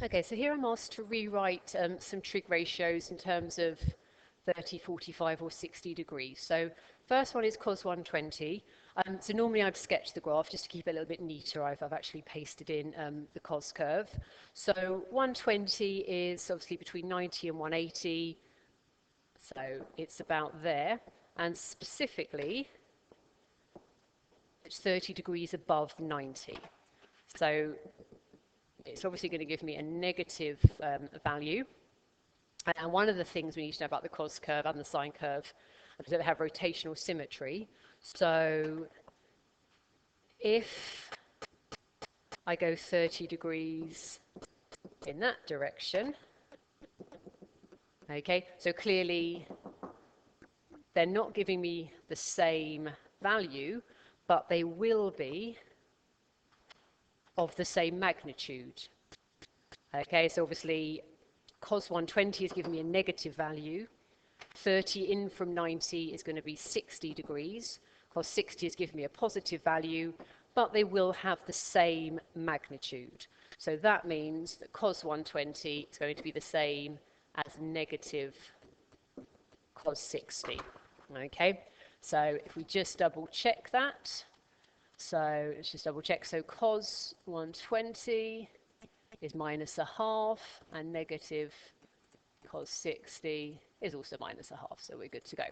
Okay, so here I'm asked to rewrite some trig ratios in terms of 30, 45 or 60 degrees. So first one is cos 120. So normally I'd sketch the graph just to keep it a little bit neater. I've actually pasted in the cos curve. So 120 is obviously between 90 and 180. So it's about there. And specifically, it's 30 degrees above 90. So it's obviously going to give me a negative value. And one of the things we need to know about the cos curve and the sine curve is that they have rotational symmetry. So if I go 30 degrees in that direction, okay, so clearly they're not giving me the same value, but they will be of the same magnitude. Okay, so obviously cos 120 is giving me a negative value. 30 in from 90 is going to be 60 degrees. Cos 60 is giving me a positive value, but they will have the same magnitude. So that means that cos 120 is going to be the same as negative cos 60. Okay, so if we just double check that, so let's just double check. So cos 120 is minus a half, and negative cos 60 is also minus a half, so we're good to go.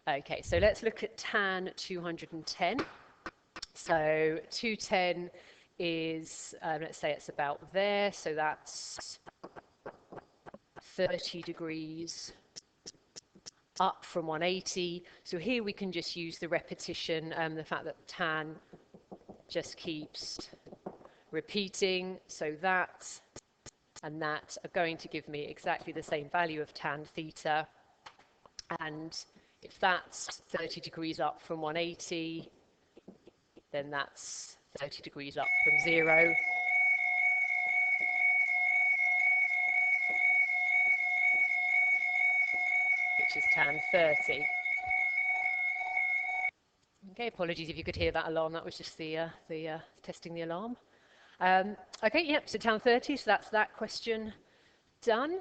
Okay, so let's look at tan 210. So 210 is, let's say it's about there, so that's 30 degrees up from 180. So here we can just use the repetition, the fact that tan just keeps repeating. So that and that are going to give me exactly the same value of tan theta. And if that's 30 degrees up from 180, then that's 30 degrees up from 0. Which is tan 30. Okay, apologies if you could hear that alarm. That was just the testing the alarm. Okay, yep, so tan 30, so that's that question done.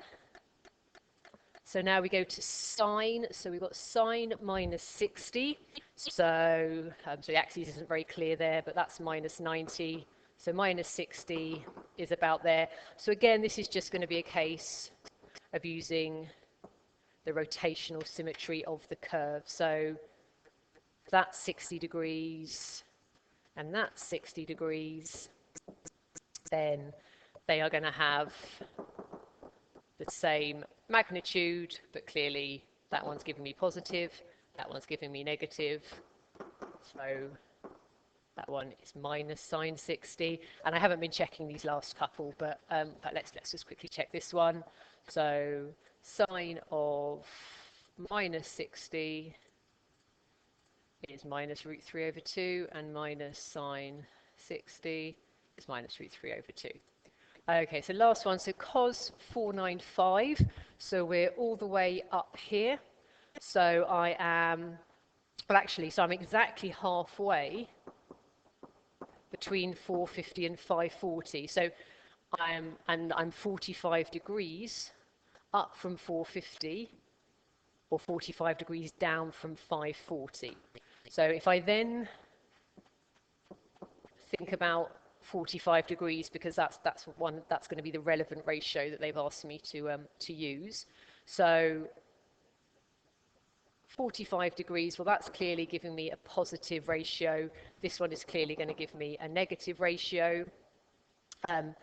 So now we go to sine. So we've got sine minus 60. So the axis isn't very clear there, but that's minus 90. So minus 60 is about there. So again, this is just going to be a case of using the rotational symmetry of the curve. So that's 60 degrees and that's 60 degrees. Then they are going to have the same magnitude, but clearly that one's giving me positive, that one's giving me negative. So that one is minus sine 60. And I haven't been checking these last couple, but let's just quickly check this one. So sine of minus 60 is minus root 3 over 2, and minus sine 60 is minus root 3 over 2. Okay, so last one, so cos 495, so we're all the way up here. So I am, well actually, so I'm exactly halfway between 450 and 540. So I'm 45 degrees up from 450, or 45 degrees down from 540. So if I then think about 45 degrees, because that's going to be the relevant ratio that they've asked me to use. So 45 degrees, well, that's clearly giving me a positive ratio. This one is clearly going to give me a negative ratio. And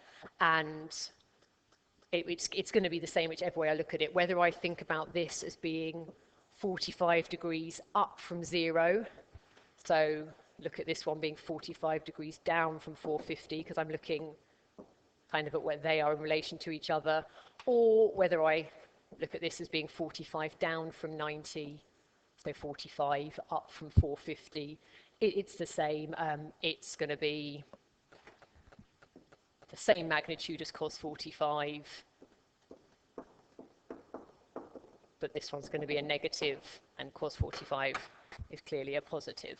it's going to be the same whichever way I look at it. Whether I think about this as being 45 degrees up from 0, so look at this one being 45 degrees down from 450, because I'm looking kind of at where they are in relation to each other, or whether I look at this as being 45 down from 90, so 45 up from 450. It's the same. It's going to be the same magnitude as cos 45, but this one's going to be a negative, and cos 45 is clearly a positive.